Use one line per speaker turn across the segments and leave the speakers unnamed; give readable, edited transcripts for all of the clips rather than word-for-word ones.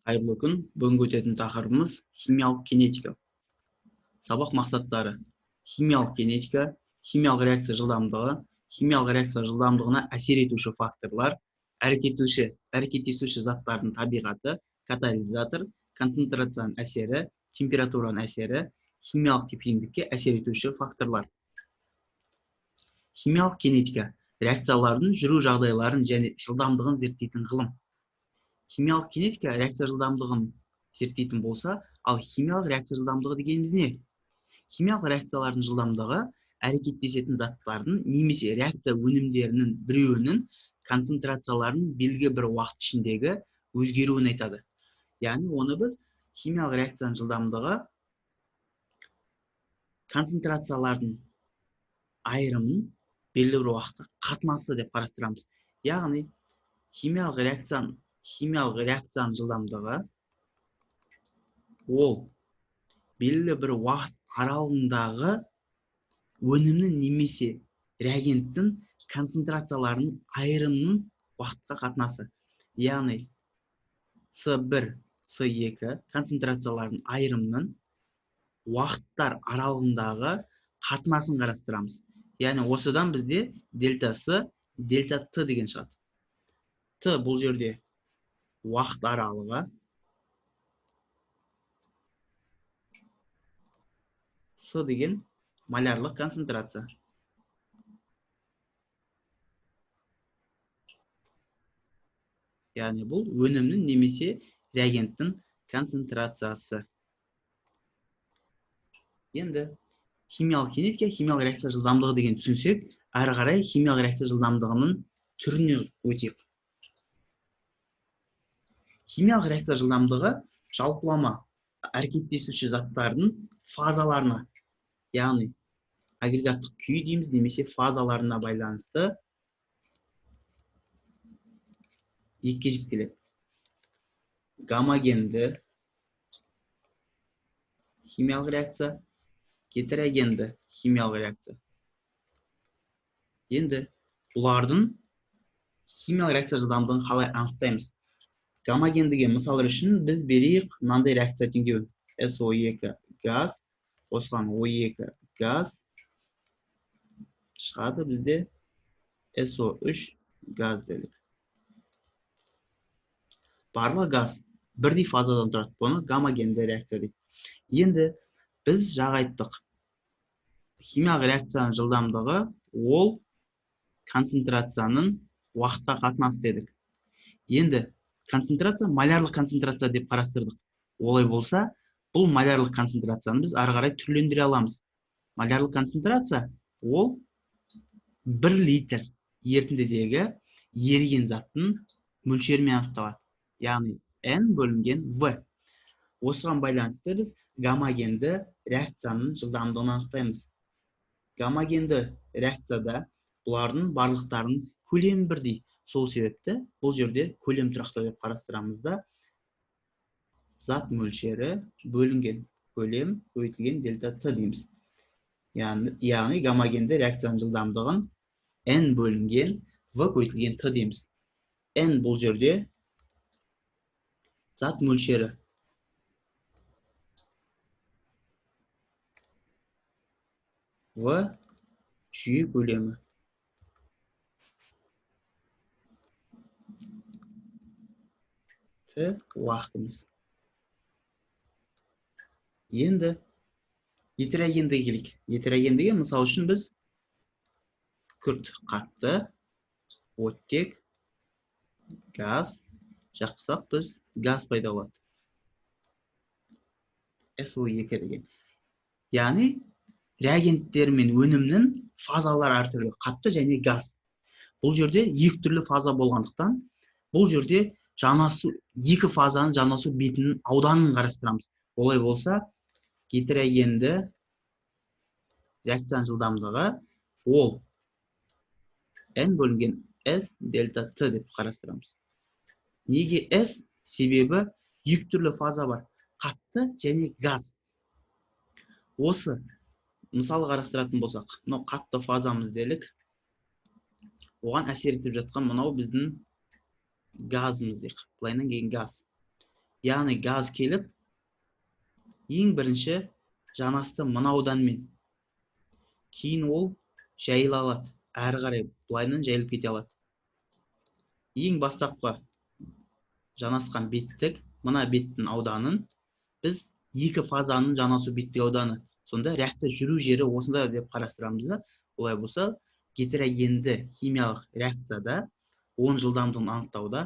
Қайырлы күн. Бүгінгі өтетін тақырыбымыз химиялық кинетика. Сабақ мақсаттары: химиялық кинетика, химиялық реакция жылдамдығы, химиялық реакция жылдамдығына әсер етуші факторлар, әрекеттесуші заттардың табиғаты, катализатор, концентрацияның әсері, температураның әсері, химиялық тепе-теңдікке әсер етуші факторлар. Химиялық кинетика реакциялардың жүру жағдайларын және жылдамдығын зерттейтін ғылым. Химиялық кинетика реакция жылдамдығын зерттейтін болса, ал химиялық реакция жылдамдығы дегеніміз не? Химиялық реакциялардың жылдамдығы әрекеттесетін заттардың немесе реакция өнімдерінің біреуінің концентрацияларының белгілі бір уақыт ішіндегі өзгеруін айтады. Яғни оны біз химиялық реакцияның жылдамдығы концентрациялардың айырымын белгілі бір уақытқа қатынасы деп қарастырамыз. Яғни химиялық реакцияның жылдамдығы ол белгілі бір уақыт аралығындағы өнімнің немесе реагенттің концентрацияларының айырымының уақытқа қатынасы. Яғни С1, С2 концентрацияларының айырымының уақыттар аралығындағы қатынасын қарастырамыз. Яғни осыдан бізде дельта С, дельта Т деген шығады. Т бұл жерде уақыт аралығы, С деген малярлық концентрация. Яғни бұл өнімнің немесе реагенттің концентрациясы. Енді химиялық кинетика, химиялық реакция жылдамдығы деген түсінсек, әрі қарай химиялық реакция жылдамдығының түріне өтейік. Химиялық реакция жылдамдығы жалпылама әрекеттесуші заттардың фазаларына, яғни агрегаттық күй дейміз, немесе фазаларына байланысты екіге жіктеледі. Гомогенді химиялық реакция, гетерогенді химиялық реакция. Енді бұлардың химиялық реакция жылдамдығын қалай анықтаймыз? Гомогендіге мысал үшін біз берейік мынандай реакция теңдеуін. SO2 газ, осыған O2 газ шығады, бізде SO3 газ делік. Барлық газ бірдей фазадан тұрады, бұны гомогенді реакция дейді. Енді біз жаңа айттық, химиялық реакцияның жылдамдығы ол концентрацияның уақытқа қатынасы дедік. Енді концентрация малярлық концентрация деп қарастырдық. Олай болса, бұл малярлық концентрацияны біз ары қарай түрлендіре аламыз. Малярлық концентрация ол 1 литр ерітіндідегі еріген заттың мөлшерімен анықталады. Яғни N бөлінген V. Осыған байланысты біз гомогенді реакцияның жылдамдығын анықтаймыз. Гомогенді реакцияда бұлардың барлықтарының көлемі бірдей. Сол себепті бұл жерде көлем тұрақты деп қарастырамыз да, зат мөлшері бөлінген көлем көбейтілген дельта Т дейміз. Яғни гомогенді реакцияның жылдамдығын N бөлінген V көбейтілген Т дейміз. N бұл жерде зат мөлшері. V жүйе көлемі. Т уақытымыз. Енді гетерогендіге келейік. Гетерогендіге мысал үшін біз күкірт қатты, оттек, газ жақсақ, біз газ пайда болады. SO2 деген. Яғни реагенттер мен өнімнің фазалары әртүрлі, қатты және газ. Бұл жерде екі түрлі фаза болғандықтан, бұл жерде екі фазаның жанасу бетінің ауданын қарастырамыз. Олай болса, гетерогенді реакцияның жылдамдығы ол N бөлінген S дельта Т деп қарастырамыз. Неге S? Себебі екі түрлі фаза бар, қатты және газ. Осы мысалы қарастыратын болсақ, мынау қатты фазамыз делік. Оған әсер етіп жатқан мынау біздің газымыз дейік. Былайынан кейін газ. яғни газ келіп, ең бірінші жанасты мына ауданмен. Кейін ол жайыла алады, әрі қарай былайынан жайылып кете алады. Ең бастапқы жанасқан беттік, мына беттің ауданын біз екі фазаның жанасу беттік ауданы. Сонда реакция жүру жері осында деп қарастырамыз да. Олай болса, гетерогенді химиялық реакцияда 10 жылдамдығын анықтауда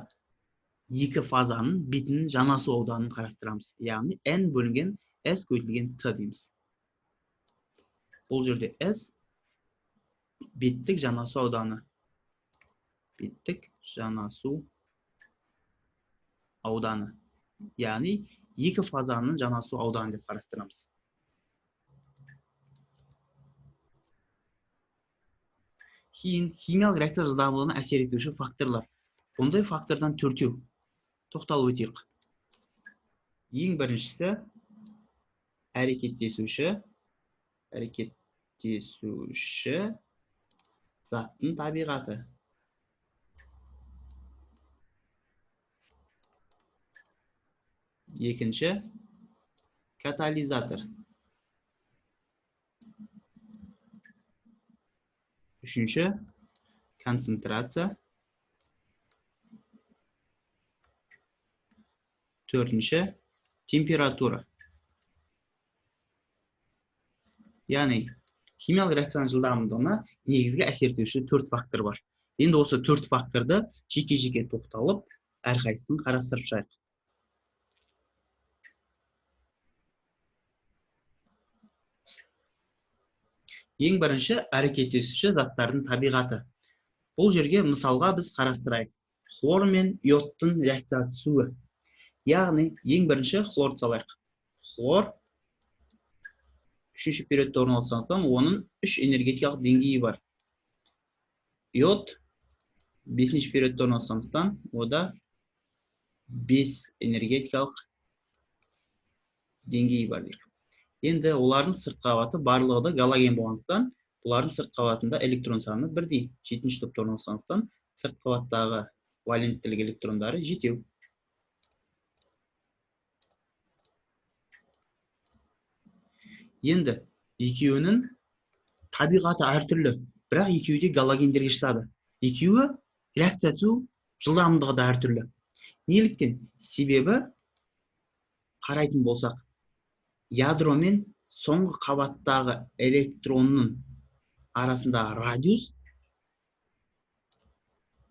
екі фазаның бетінің жанасу ауданын қарастырамыз. Яғни N бөлінген S көбейтілген T дейміз. Бұл жерде S беттік жанасу ауданы. Беттік жанасу ауданы. Яғни екі фазаның жанасу ауданы деп қарастырамыз. Кейін химиялық реакция жылдамдығына әсер етуші факторлар. Бұндай фактордан төртеу тоқталып өтейік. Ең біріншісі әрекеттесуші заттың табиғаты. Екінші катализатор. Үшінші концентрация. Төртінші температура. Яғни химиялық реакцияның жылдамдығына негізгі әсер етуші төрт фактор бар. Енді осы төрт факторды жеке-жеке тоқталып, әрқайсысын қарастырып шығайық. Ең бірінші әрекеттесуші заттардың табиғаты. Бұл жерге мысалға біз қарастырайық. Хлор мен йодтың реакцияға түсуі. Яғни ең бірінші хлорды салайық. Хлор үшінші периодта орналасқандықтан оның 3 энергетикалық деңгейі бар. Йод 5-ші периодта орналасқандықтан ода 5 энергетикалық деңгейі бар дейік. Енді олардың сыртқы қабаты барлығы да галоген болғандықтан, бұлардың сыртқы қабатында электрон саны бірдей. 7-ші топта орналасқандықтан, сыртқы қабаттағы валенттілік электрондары 7. Енді екеуінің табиғаты әртүрлі, бірақ екеуі де галогендерге жатады. Екеуі реакция түсу жылдамдығы да әртүрлі. Неліктен? Себебі қарайтын болсақ, ядро мен соңғы қабаттағы электронның арасындағы радиус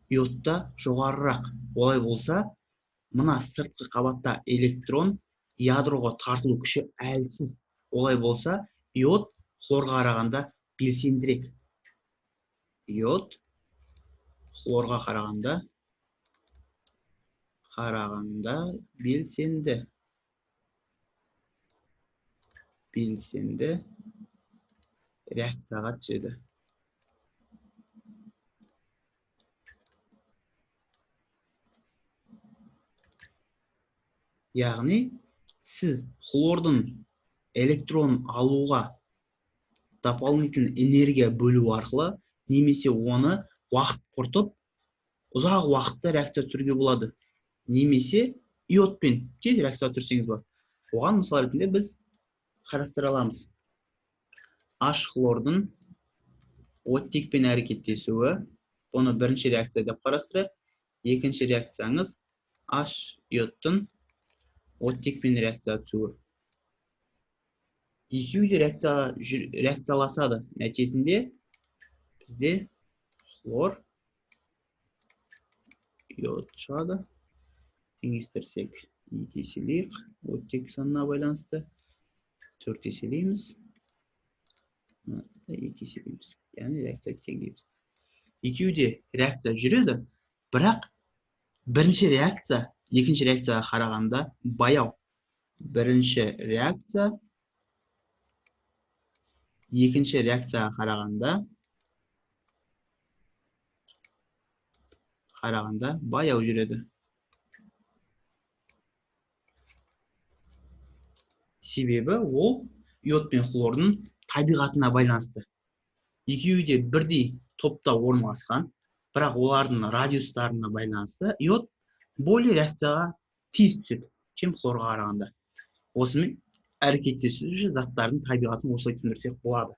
йодта жоғарырақ. Олай болса, мына сыртқы қабатта электрон ядроға тартылу күші әлсіз. Олай болса, йод хлорға қарағанда белсендірек. Йод хлорға қарағанда белсенді реакцияға түседі. Яғни, сіз хлордың электрон алуға дополнительный энергия бөлу арқылы, немесе оны уақыт құртып, ұзақ уақытта реакция түсіруге болады. Немесе йодпен тез реакция түсірсеңіз болады. Оған мысал ретінде біз қарастыра аламыз. H хлордың оттекпен әрекеттесуі, бұны бірінші реакция деп қарастырайық. Екінші реакцияңыз H йодтың оттекпен реакция түсуі. Екеуі де реакцияласады. Нәтижесінде бізде хлор йод шығады. Теңестірсек, 2 еселейік, оттек санына байланысты 4 еселейміз. 2 еселейміз. Яғни реакция тең дейміз. Екеуі де реакция жүреді, бірақ бірінші реакция екінші реакцияға қарағанда баяу. Бірінші реакция екінші реакцияға қарағанда баяу жүреді. Себебі ол йод пен хлордың табиғатына байланысты. Екеуі де бірдей топта орналасқан, бірақ олардың радиустарына байланысты йод более реакцияға тез түседі. чем хлорға қарағанда. Осымен әрекеттесуші заттардың табиғатын осылай түсіндірсек болады.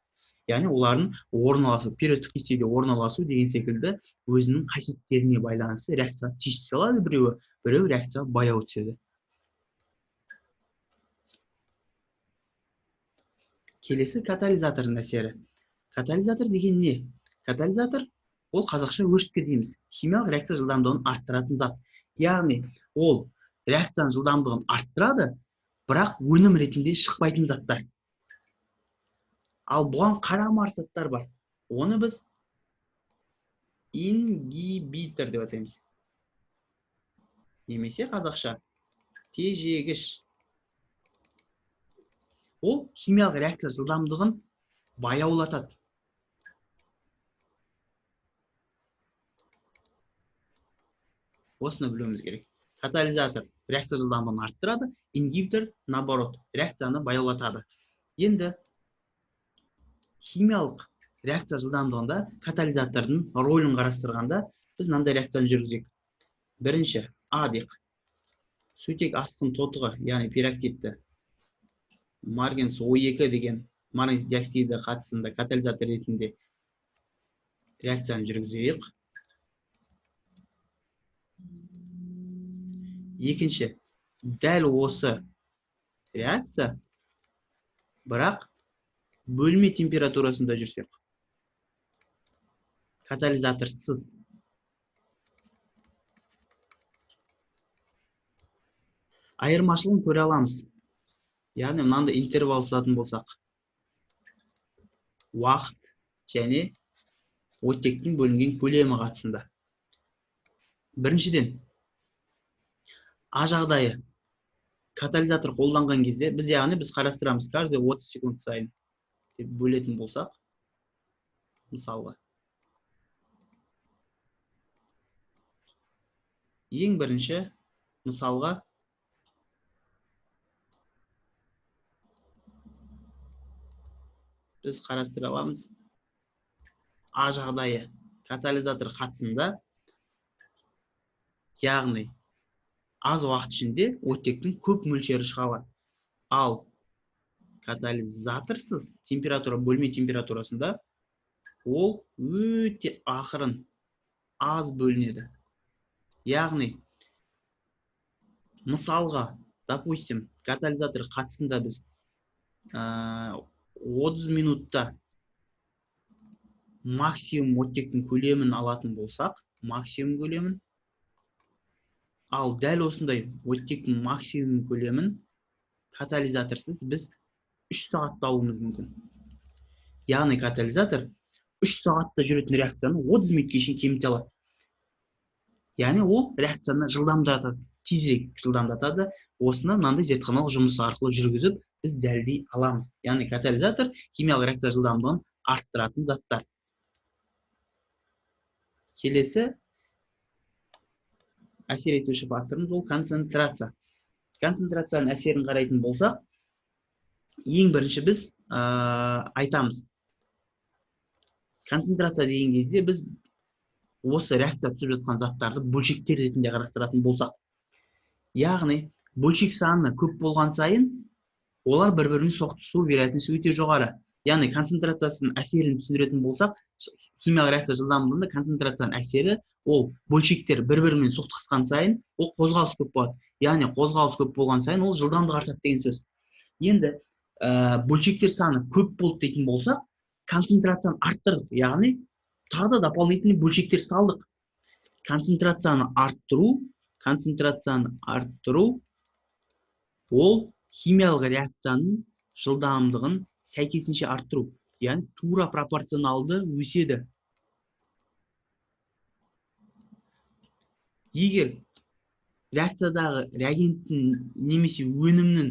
Яғни олардың орналасу, периодтық кестеде орналасу деген секілді өзінің қасиеттеріне байланысты реакция тез түсе алады біреуі, біреу реакция баяу түседі. Келесі катализатордың әсері. Катализатор деген не? Катализатор ол қазақша өрткі дейміз. Химиялық реакция жылдамдығын арттыратын зат. Яғни ол реакцияның жылдамдығын арттырады, бірақ өнім ретінде шықпайтын заттар. Ал бұған қарамар заттар бар. Оны біз ингибитор деп атаймыз. Немесе қазақша тежегіш. Ол химиялық реакция жылдамдығын баяулатады. Осыны білуіміз керек. Катализатор реакция жылдамдығын арттырады, ингибитор наоборот, реакцияны баяулатады. Енді химиялық реакция жылдамдығында катализатордың рөлін қарастырғанда біз мынандай реакцияны жүргізейік. Бірінші А дейік. Сутек асқын тотығы, яғни пероксидті марганец O2 деген марганец диоксиді қатысында катализатор ретінде реакцияны жүргізейік. Екінші, дәл осы реакция, бірақ бөлме температурасында жүрсек. Катализаторсыз. Айырмашылығын көре аламыз. Яғни мынандай интервал сызатын болсақ. Уақыт және оттектің бөлінген көлемі қатысында. Біріншіден, А жағдайы. Катализатор қолданған кезде біз қарастырамыз каждый 30 секунд сайын деп бөлетін болсақ, мысалға. Ең бірінші, мысалға, біз қарастыра аламыз. А жағдайы катализатор қатысында, яғни аз уақыт ішінде оттектің көп мөлшері шығады. Ал катализаторсыз температура, бөлме температурасында ол өте ақырын, аз бөлінеді. Яғни, мысалға, допустим, катализатор қатысында біз 30 минутта максимум оттектің көлемін алатын болсақ, максимум көлемін, ал дәл осындай оттектің максимум көлемін катализаторсыз біз 3 сағатта алуымыз мүмкін. Яғни катализатор 3 сағатта жүретін реакцияны 30 минутке шейін кеміте алады. Яғни ол реакцияны жылдамдатады, тезірек жылдамдатады. Осыны мынандай зертханалық жұмыс арқылы жүргізіп, біз дәлелдей аламыз. Яғни катализатор химиялық реакция жылдамдығын арттыратын заттар. Келесі әсер етуші факторымыз ол концентрация. Концентрацияның әсерін қарайтын болсақ, ең бірінші біз айтамыз. Концентрация деген кезде біз осы реакция түсіп жатқан заттарды бөлшектер ретінде қарастыратын болсақ. Яғни, бөлшек саны көп болған сайын, олар бір-біріне соқтығысу вероятності өте жоғары. Яғни, концентрациясының әсерін түсіндіретін болсақ, химиялық реакция жылдамдығында концентрацияның әсері ол бөлшектер бір-бірімен соқтығысқан сайын, ол қозғалыс көп болады. Яғни, қозғалыс көп болған сайын, ол жылдамдық артады деген сөз. Енді, бөлшектер саны көп болды дейтін болсақ, концентрацияны арттырдық. Яғни, тағы да дополнительный бөлшектер салдық. Концентрацияны арттыру, ол химиялық реакцияның жылдамдығын сәйкесінше арттыру. Яғни, тура пропорционалды өседі. Егер реакциядағы реагенттің немесе өнімнің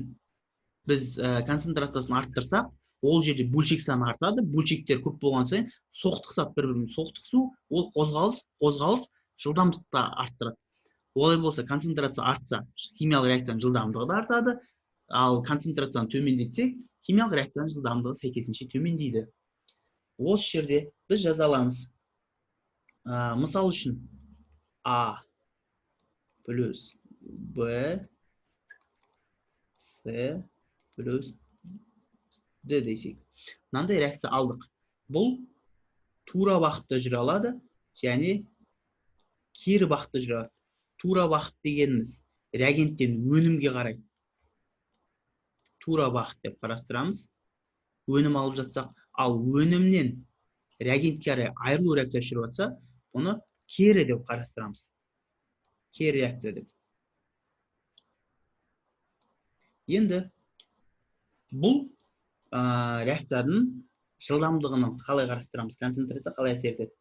біз концентрациясын арттырсақ, ол жерде бөлшек саны артады, бөлшектер көп болған сайын соқтықсап бір-бірімен соқтықсу, ол қозғалыс жылдамдықты арттырады. Олай болса, концентрация артса, химиялық реакцияның жылдамдығы да артады, ал концентрацияны төмендетсек, химиялық реакцияның жылдамдығы сәйкесінше төмендейді. Осы жерде біз жаза аламыз. Мысал үшін А плюс Б С плюс Д десек. Мынандай реакция алдық. Бұл тура бағытта жүре алады, және кері бағытта жүре алады. Тура бағыт дегеніміз реагенттен өнімге қарай тура бағыт деп қарастырамыз. Өнім алып жатсақ, ал өнімнен реагентке қарай айырылу реакциясы жүріп жатса, оны кері деп қарастырамыз. Кері реакция деп. Енді бұл реакцияның жылдамдығының қалай қарастырамыз, концентрация қалай әсер етеді.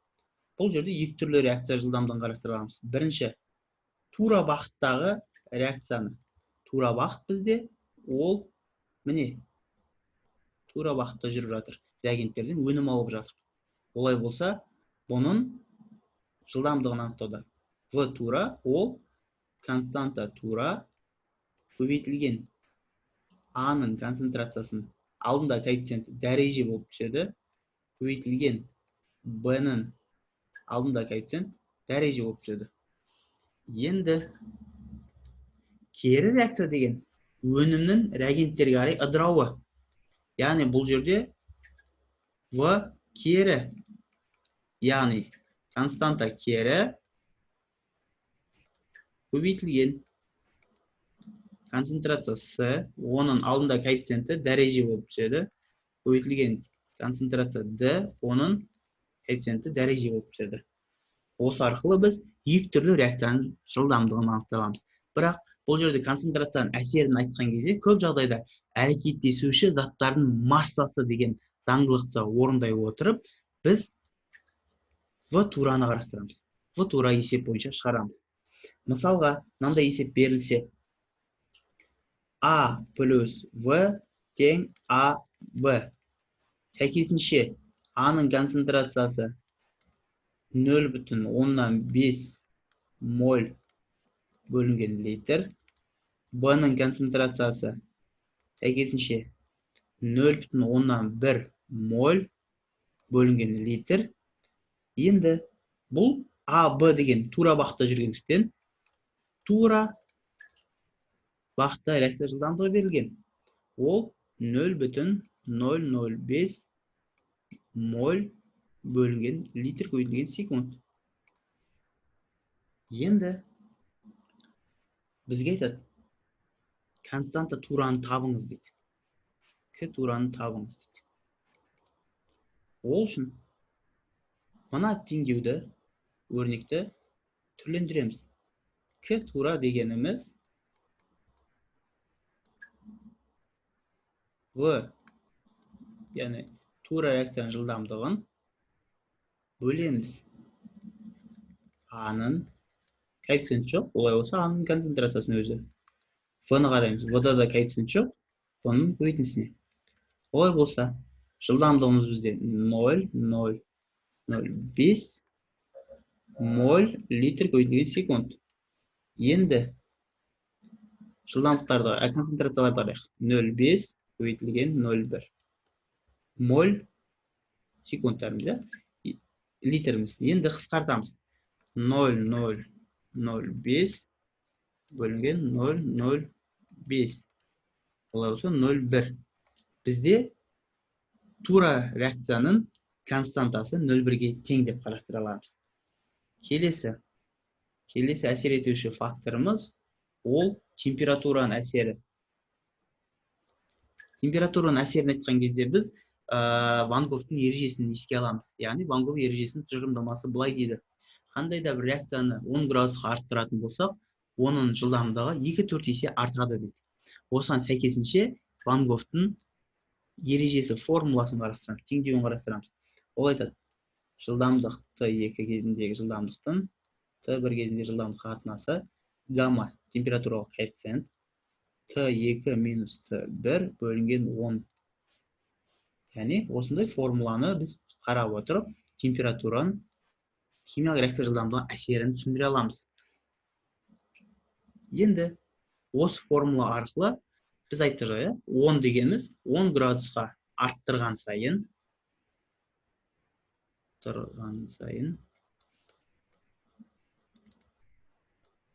Бұл жерде екі түрлі реакция жылдамдығын қарастырамыз. Бірінші, тура бағыттағы реакцияны. Тура бағыт бізде ол міне тура бағытта жүріп жатыр. Реагенттерден өнім алып жатыр. Олай болса, бұның жылдамдығын анықтауда. В тура ол константа тура көбейтілген А-ның концентрациясын алдында коэффициенті дәреже болып түседі. Көбейтілген Б-ның алдында коэффициент дәреже болып түседі. Енді кері реакция деген өнімнің реагенттерге қарай ыдырауы. Яғни бұл жерде В кері, яғни константа кері көбейтілген концентрация С, оның алдында коэффициенті дәреже болып түседі. Көбейтілген концентрация Д, оның коэффициенті дәреже болып түседі. Осы арқылы біз екі түрлі реакцияның жылдамдығын анықтай аламыз. Бірақ бұл жерде концентрацияның әсерін айтқан кезде көп жағдайда әрекеттесуші заттардың массасы деген заңдылықты орындай отырып, біз В тураны қарастырамыз. В тура есеп бойынша шығарамыз. Мысалға, мынандай есеп берілсе, А плюс В тең АВ. Сәйкесінше, А-ның концентрациясы 0,5 моль бөлінген литр. Б-ның концентрациясы сәйкесінше 0,1 моль бөлінген литр. Енді бұл А-Б деген тура бағытта жүргендіктен тура бағытта реакция жылдамдығы берілген. Ол 0,005 моль бөлінген литр көбейтілген секунд. Енді бізге айтады, константа тураны табыңыз дейді. К тураны табыңыз дейді. Ол үшін мына теңдеуді, өрнекті түрлендіреміз. К тура дегеніміз В, яғни тура реакцияның жылдамдығын бөлеміз. А-ның коэффициенті жоқ, олай болса А-ның концентрациясының өзі. В-ны қараймыз. В-да да коэффициент жоқ, В-ның көбейтіндісіне. Олай болса, жылдамдығымыз бізде 0,005 моль литр көбейтілген секунд. Енді жылдамдықтарды, концентрацияларды қарайық. 0,5 көбейтілген 0,1 моль секундтарымыз, литріміз. Енді қысқартамыз. 0,005 бөлінген 0,05. Олай болса 0,1. Бізде тура реакцияның константасы 0,1-ге тең деп қарастыра аламыз. Келесі әсер етуші факторымыз ол температураның әсері. Температураның әсерін айтқан кезде біз Ван Говтың ережесін еске аламыз. Яғни Ван Гог ережесінің тұжырымдамасы былай дейді. Қандай да бір реакцияны 10 градусқа арттыратын болсақ, оның жылдамдығы 2-4 есе артады дейді. Осыған сәйкесінше Ван Говтың ережесі формуласын қарастырамыз, теңдеуін қарастырамыз. Ол айтады, жылдамдық Т2 кезіндегі жылдамдықтың Т1 кезіндегі жылдамдық қатынасы гамма температуралық коэффициент Т2 минус Т1 бөлінген 10. Яғни осындай формуланы біз қарап отырып, температураның химиялық реакция жылдамдығының әсерін түсіндіре аламыз. Енді осы формула арқылы біз айттық, 10 дегеніміз 10 градусқа арттырған сайын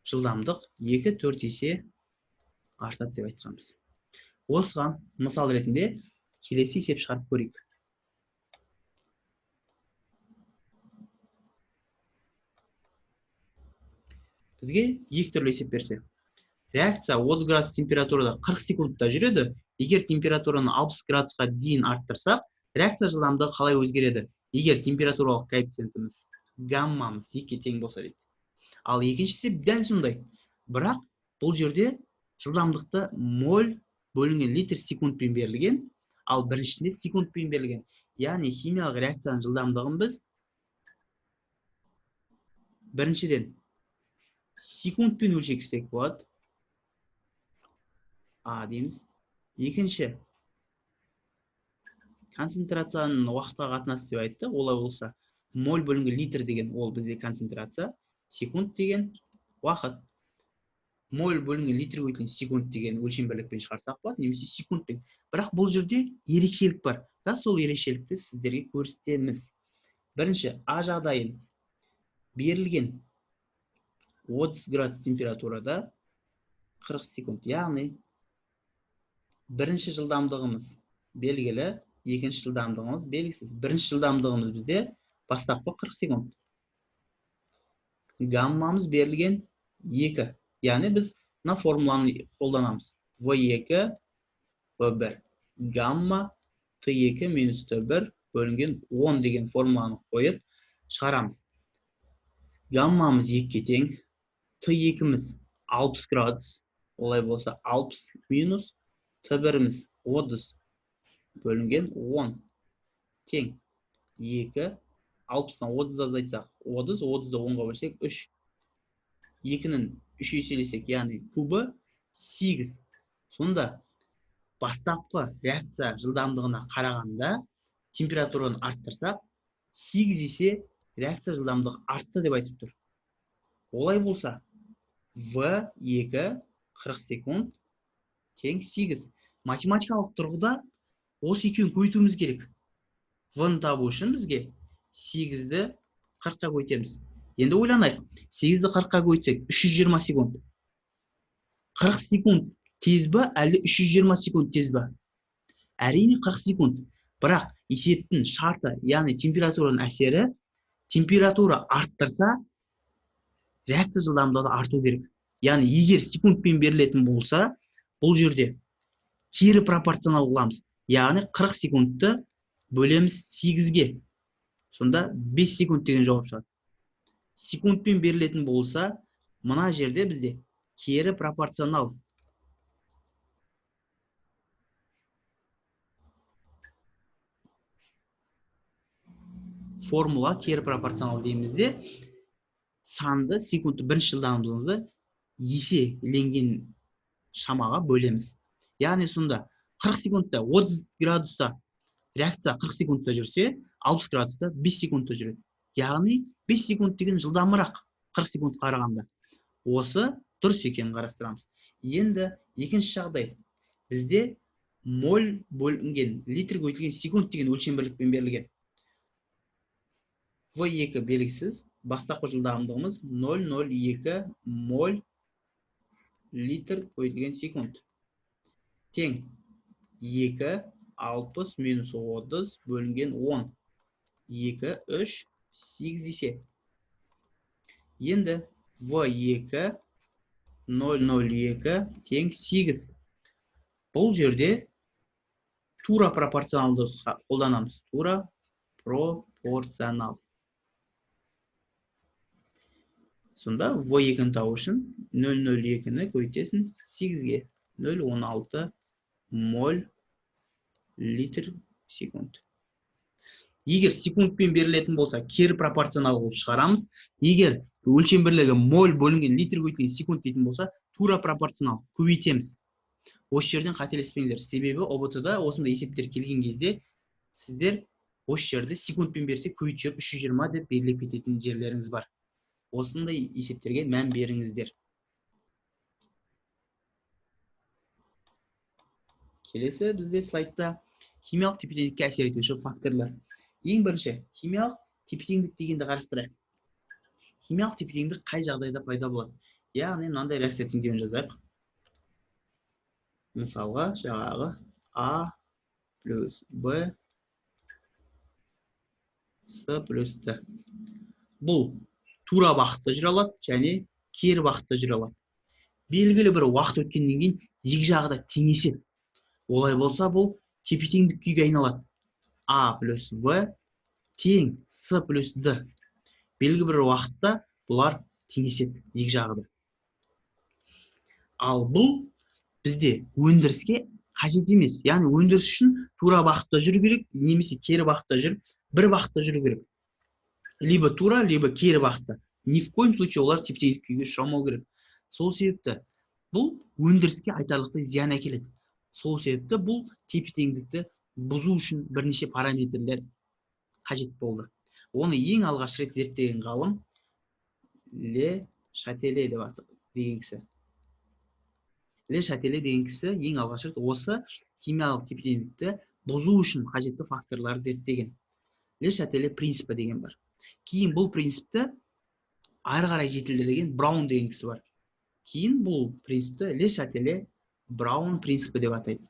жылдамдық 2-4 есе артады деп айтқанбыз. Осыған мысал ретінде келесі есеп шығарып көрейік. Бізге екі түрлі есеп берсе. Реакция 30 градус температурада 40 секундта жүреді. Егер температураны 60 градусқа дейін арттырсақ, реакция жылдамдығы қалай өзгереді? Егер температуралық коэффициентіміз гаммамыз 2-ге тең болса дейді. Ал екіншісі дәл сондай. Бірақ бұл жерде жылдамдықты моль бөлінген литр секундпен берілген, ал біріншісінде секундпен берілген. Яғни химиялық реакцияның жылдамдығын біз біріншіден секундпен өлшесек болады. А дейміз. Екінші, концентрацияның уақытқа қатынасы деп айтты. Олай болса, моль бөлінген литр деген ол бізде концентрация, секунд деген уақыт. Моль бөлінген литр өтілген секунд деген өлшем бірлікпен шығарсақ болады, немесе секундпен. Бірақ бұл жерде ерекшелік бар. Та сол ерекшелікті сіздерге көрсетеміз. Бірінші, А жағдайын берілген 30 градус температурада 40 секунд. Яғни бірінші жылдамдығымыз белгілі, екінші жылдамдығымыз белгісіз. Бірінші жылдамдығымыз бізде бастапқы 40 секунд. Гаммамыз берілген 2. Яғни біз мына формуланы қолданамыз. V2 V1 гамма T2 минус T1 бөлінген 10 деген формуланы қойып шығарамыз. Гаммамыз 2-ге тең, T2-міз 60 градус, олай болса 60 минус T1-міз 30 бөлінген 10 тең 2, 60-тан 30 азайтсақ 30, 30-ды 10-ға бөлсек 3. 2-нің 3 еселесек, яғни кубы 8. Сонда бастапқы реакция жылдамдығына қарағанда температураны арттырсақ, 8 есе реакция жылдамдығы артты деп айтып тұр. Олай болса, V2 40 секунд тең 8. Математикалық тұрғыда осы екеуін көбейтуіміз керек. V-ны табу үшін бізге 8-ді 40-қа көбейтеміз. Енді ойланайық. 8-ді 40-қа көбейтсек 320 секунд. 40 секунд тез бе, әлде 320 секунд тез бе? Әрине 40 секунд. Бірақ есептің шарты, яғни температураның әсері, температура арттырса, реакция жылдамдығы арту керек. Яғни егер секундпен берілетін болса, бұл жерде кері пропорционал қыламыз. Яғни 40 секундты бөлеміз 8-ге. Сонда 5 секунд деген жауап шығады. Секундпен берілетін болса, мына жерде бізде кері пропорционал. Формула кері пропорционал деймізде, санды секундты бірінші жылдамдығымызды еселенген шамаға бөлеміз. Яғни сонда 40 секундта 30 градуста реакция 40 секундта жүрсе, 60 градуста 5 секундта жүреді. Яғни 5 секунд деген жылдамырақ 40 секунд қарағанда. Осы дұрыс екенін қарастырамыз. Енді екінші жағдай. Бізде моль бөлінген литрге өтілген секунд деген өлшем бірлікпен берілген. V2 белгісіз, бастапқы жылдамдығымыз 0,02 моль литр өтілген секунд. Тең 2, 60 минус 30 бөлінген 10. 2, 3, 8 есе. Енді V2 0,02 тең 8. Бұл жерде тура пропорционалды қолданамыз. Тура пропорционал. Сонда V2-ні табу үшін 0,02-ні көбейтесің 8-ге. 0,16 моль литр секунд. Егер секундпен берілетін болса, кері пропорционал болып шығарамыз. Егер өлшем бірлігі моль бөлінген литр өтілген секунд дейтін болса, тура пропорционал көбейтеміз. Осы жерден қателеспеңіздер. Себебі ОБТ-да осындай есептер келген кезде сіздер осы жерді секундпен берсе көбейтіп 320 деп белгілеп кететін жерлеріңіз бар. Осындай есептерге мән беріңіздер. Келесі бізде слайдта химиялық тепе-теңдікке әсер етуші факторлар. Ең бірінші, химиялық тепе-теңдік дегенді қарастырайық. Химиялық тепе-теңдік қай жағдайда пайда болады? Яғни мынандай реакция теңдеуін жазайық. мысалға жаңағы А плюс Б С плюс Д. Бұл тура бағытта жүре алады және кері бағытта жүре алады. Белгілі бір уақыт өткеннен кейін екі жағы да теңеседі. Олай болса, бұл тепе-теңдік күйге айналады. А плюс В тең С плюс Д. Белгілі бір уақытта бұлар теңеседі екі жағы да. Ал бұл бізде өндіріске қажет емес. Яғни өндіріс үшін тура бағытта жүру керек, немесе кері бағытта жүріп, бір бағытта жүру керек. Либо тура, либо кері бағытта. Ни в коем случае олар тепе-теңдік күйге ұшырамау керек. Сол себепті бұл өндіріске айтарлықтай зиян әкеледі. Сол себепті бұл тепе-теңдікті бұзу үшін бірнеше параметрлер қажет болды. Оны ең алғаш рет зерттеген ғалым Ле Шателе деген кісі. Ле Шателе деген кісі ең алғаш рет осы химиялық тепе-теңдікті бұзу үшін қажетті факторларды зерттеген. Ле Шателе принципі деген бар. Кейін бұл принципті ары қарай жетілдірген Браун деген кісі бар. Кейін бұл принципті Ле Шателе Браун принципі деп атайды.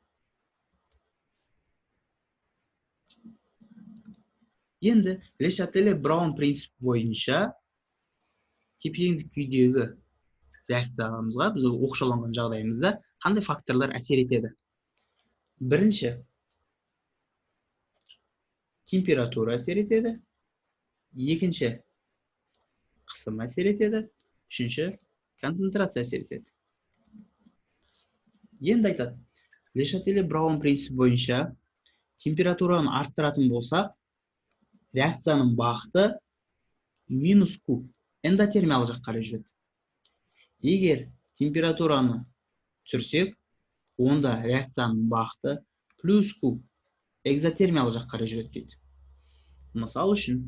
Енді Ле Шателе Браун принципі бойынша тепе-теңдік күйдегі реакциямызға, біз оқшауланған жағдайымызда қандай факторлар әсер етеді? Бірінші, температура әсер етеді. Екінші, қысым әсер етеді. Үшінші, концентрация әсер етеді. Енді айтады, Ле Шателе Браун принципі бойынша температураны арттыратын болса, реакцияның бағыты минус Q, эндотермиялық жаққа қарай жүреді. Егер температураны түсірсек, онда реакцияның бағыты плюс Q, экзотермиялық жаққа қарай жүреді дейді. Мысал үшін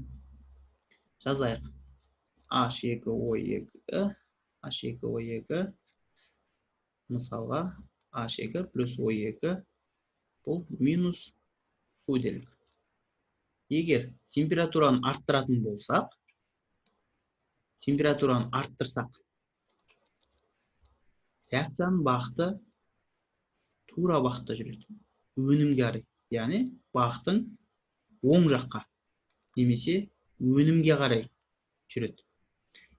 жазайық. H2O2, H2O2, мысалға H2 плюс O2 бұл минус Q делік. Егер температураны арттыратын болсақ, температураны арттырсақ, реакцияның бағыты тура бағытта жүреді. Өнімге қарай, яғни бағыттың оң жаққа немесе өнімге қарай жүреді.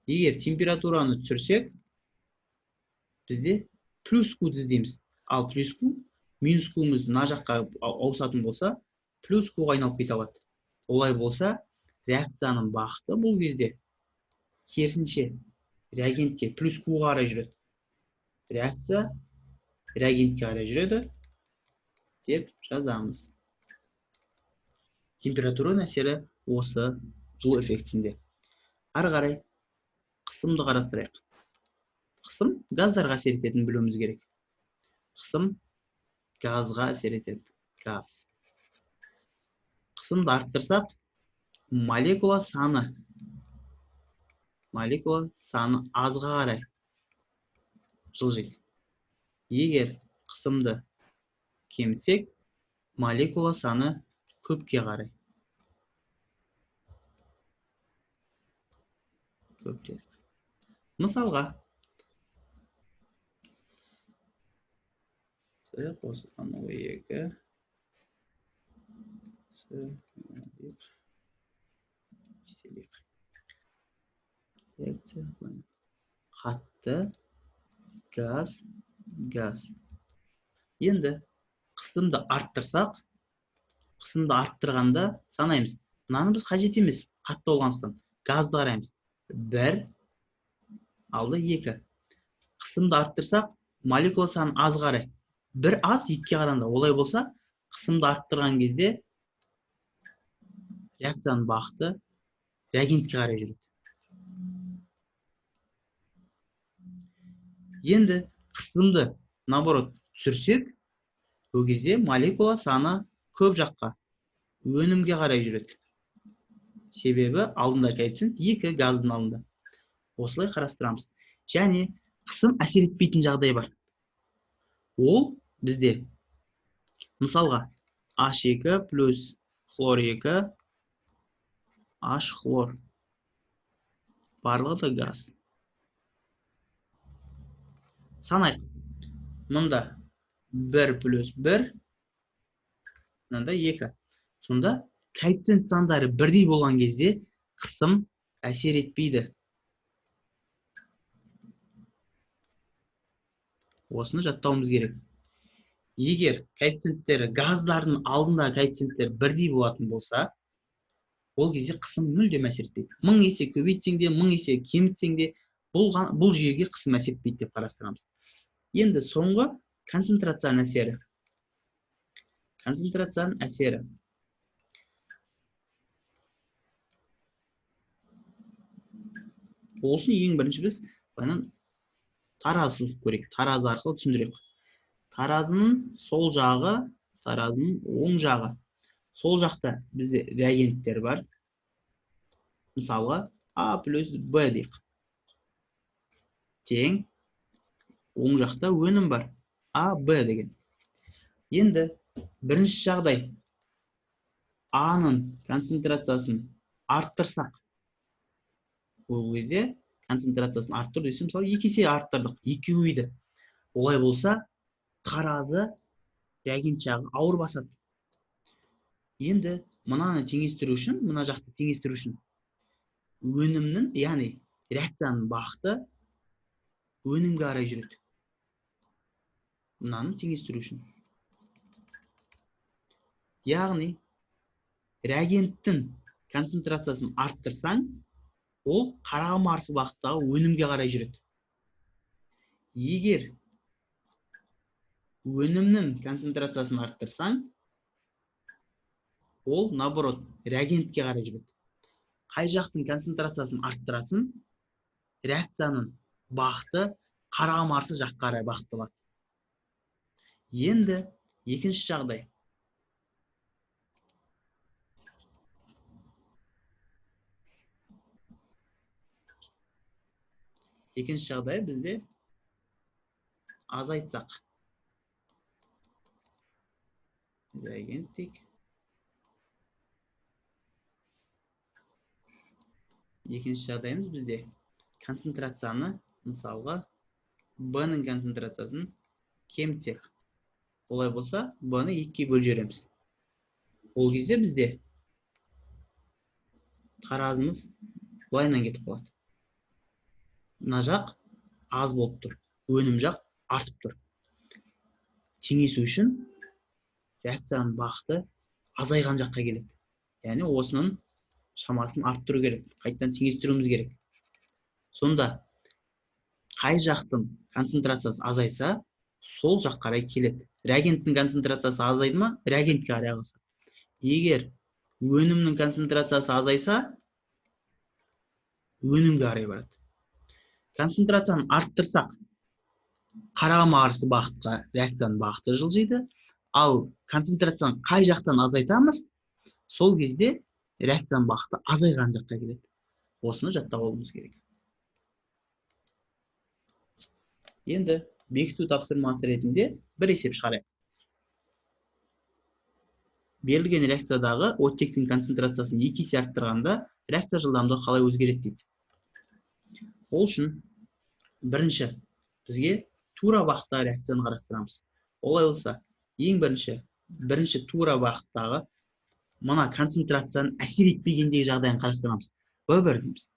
Егер температураны түсірсек, бізде плюс Q іздейміз. Ал плюс Q, минус Q-міз мына жаққа ауысатын болса, плюс Q-ға айналып кете алады. Олай болса, реакцияның бағыты бұл кезде керісінше реагентке плюс Q-ға қарай жүреді. Реакция реагентке қарай жүреді деп жазамыз. Температураның әсері осы жылу эффектісінде. Ары қарай қысымды қарастырайық. Қысым газдарға әсер ететінін білуіміз керек. Қысым газға әсер етеді. Газ. Қысымды арттырсақ, молекула саны азға қарай жылжиды. Егер қысымды кемітсек, молекула саны көпке қарай. Көптер. Мысалға, қосылған O2 қатты газ. Енді қысымды арттырсақ, қысымды арттырғанда санаймыз. Мынаны біз қажет емес, қатты болғандықтан газды қараймыз. 1 алды 2. Қысымды арттырсақ, молекула саны аз қарай. 1 аз 2-ге қарағанда. Олай болса, қысымды арттырған кезде реакцияның бағыты реагентке қарай жүреді. Енді қысымды наоборот түсірсек, ол кезде молекула саны көп жаққа, өнімге қарай жүреді. Себебі алдында коэффициент 2 газдың алдында. Осылай қарастырамыз. Және қысым әсер етпейтін жағдай бар. Ол бізде мысалға H2 плюс хлор 2 H хлор барлығы да газ. Санайық. Мұнда 1 плюс 1 мынандай 2. Сонда коэффициент сандары бірдей болған кезде қысым әсер етпейді. Осыны жаттауымыз керек. Егер коэффициенттері газдардың алдында коэффициенттері бірдей болатын болса, ол кезде қысым мүлдем әсер етпейді. 1000 есе көбейтсең де, 1000 есе кемітсең де, бұл жүйеге қысым әсер етпейді деп қарастырамыз. Енді соңғы концентрацияның әсері. Концентрацияның әсері. Ол үшін ең бірінші біз таразы сызып көрейік. Таразы арқылы түсіндірейік. Таразының сол жағы, таразының оң жағы. Сол жақта бізде реагенттер бар. Мысалы, А плюс Б дейік. Тең, оң жақта өнім бар. А, Б деген. Енді бірінші жағдай А-ның концентрациясын арттырсақ, ол кезде концентрациясын арттыр десе, мысалы 2 есе арттырдық, 2 көбейді. Олай болса, таразы реагент жағы ауыр басады. Енді мынаны теңестіру үшін, мына жақты теңестіру үшін өнімнің, яғни реакцияның бағыты өнімге қарай жүреді. Мынаны теңестіру үшін. Яғни реагенттің концентрациясын арттырсаң, ол қарама қарсы бағыттағы өнімге қарай жүреді. Егер өнімнің концентрациясын арттырсаң, ол наоборот реагентке қарай жүреді. Қай жақтың концентрациясын арттырасын, реакцияның бағыты қарама қарсы жаққа қарай бағытталады. Енді екінші жағдай. Екінші жағдай бізде азайтсақ. Реагент дейік. Екінші жағдайымыз бізде концентрацияны, мысалға, Б-ның концентрациясын кемітсек. Олай болса, Б-ны 2-ге бөліп жібереміз. Ол кезде бізде таразымыз былайынан кетіп қалады. Мына жақ аз болып тұр, өнім жақ артып тұр. Теңесу үшін реакцияның бағыты азайған жаққа келеді. Яғни осының шамасын арттыру керек, қайтадан теңестіруіміз керек. Сонда қай жақтың концентрациясы азайса, сол жақ қарай келеді. Реагенттің концентрациясы азайды ма, реагентке қарай ағысады. Егер өнімнің концентрациясы азайса, өнімге қарай барады. Концентрацияны арттырсақ, қарама қарсы бағытқа реакцияның бағыты жылжиды. Ал концентрацияны қай жақтан азайтамыз, сол кезде реакцияның бағыты азайған жаққа келеді. Осыны жаттап алуымыз керек. Енді бекіту тапсырмасы ретінде бір есеп шығарайық. Берілген реакциядағы оттектің концентрациясын 2 есе арттырғанда реакция жылдамдығы қалай өзгереді дейді. Ол үшін бірінші бізге тура бағыттағы реакцияны қарастырамыз. Олай болса, ең бірінші тура бағыттағы мына концентрацияның әсер етпегендегі жағдайын қарастырамыз. Б1 дейміз.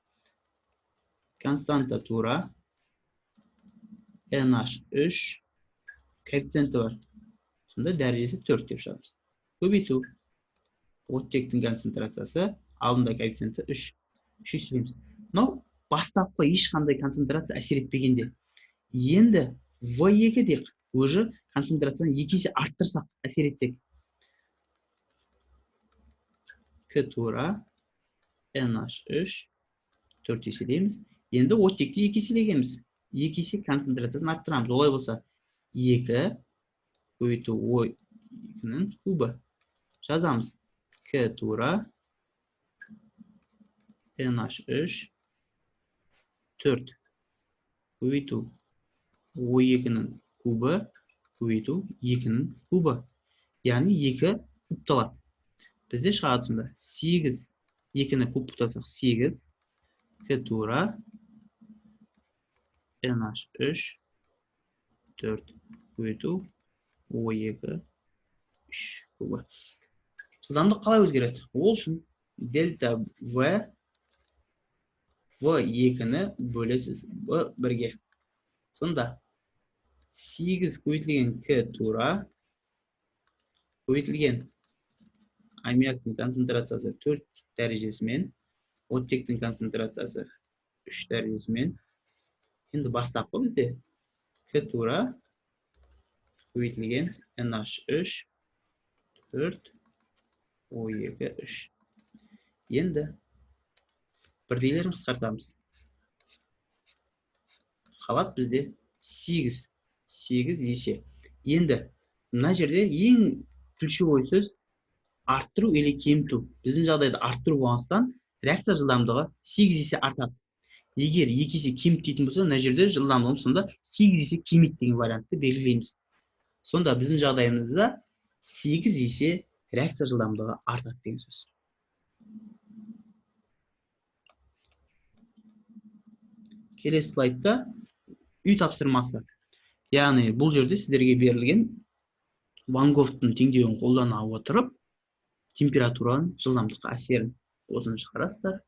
Константа тура NH3 коэффициенті бар. Сонда дәрежесі 4 деп шығарамыз. Көбейту. Оттектің концентрациясы, алдында коэффициенті 3. 3 еселейміз. Мынау бастапқы ешқандай концентрация әсер етпегенде. Енді В2 дейік. Өзі концентрацияны 2 есе арттырсақ, әсер етсек. К тура NH3 4 еселейміз. Енді оттекті 2 еселегенбіз. 2 есе концентрациясын арттырамыз. Олай болса, 2 көбейту O2-нің кубы. Жазамыз. К тура NH3 4 көбейту O2-нің кубы көбейту 2-нің кубы. Яғни 2 кубталады. Бізде шығады сонда 8, 2-ні куб тұтасақ 8, К тура NH3 4 көбейту O2 3 кубы. Жылдамдық қалай өзгереді? Ол үшін дельта V V2-ні бөлесіз V1-ге. Сонда 8 көбейтілген К тура көбейтілген аммиактың концентрациясы 4 дәрежесімен, оттектің концентрациясы 3 дәрежесімен. Енді бастапқы бізде К тура көбейтілген NH3 4 O2 3. Енді бірдейлерін қысқартамыз. Қалады бізде 8 есе. Енді мына жерде ең ключевой сөз арттыру или кеміту. Біздің жағдайда арттыру болғандықтан реакция жылдамдығы 8 есе артады. Егер 2 есе кемит дейтін болса, мына жерде жылдамдығымыз сонда 8 есе кемит деген вариантты белгілейміз. Сонда біздің жағдайымызда 8 есе реакция жылдамдығы артады деген сөз. Келесі слайдта үй тапсырмасы. Яғни бұл жерде сіздерге берілген Ван Гофтың теңдеуін қолдана отырып, температураның жылдамдыққа әсерін осыны шығарасыздар.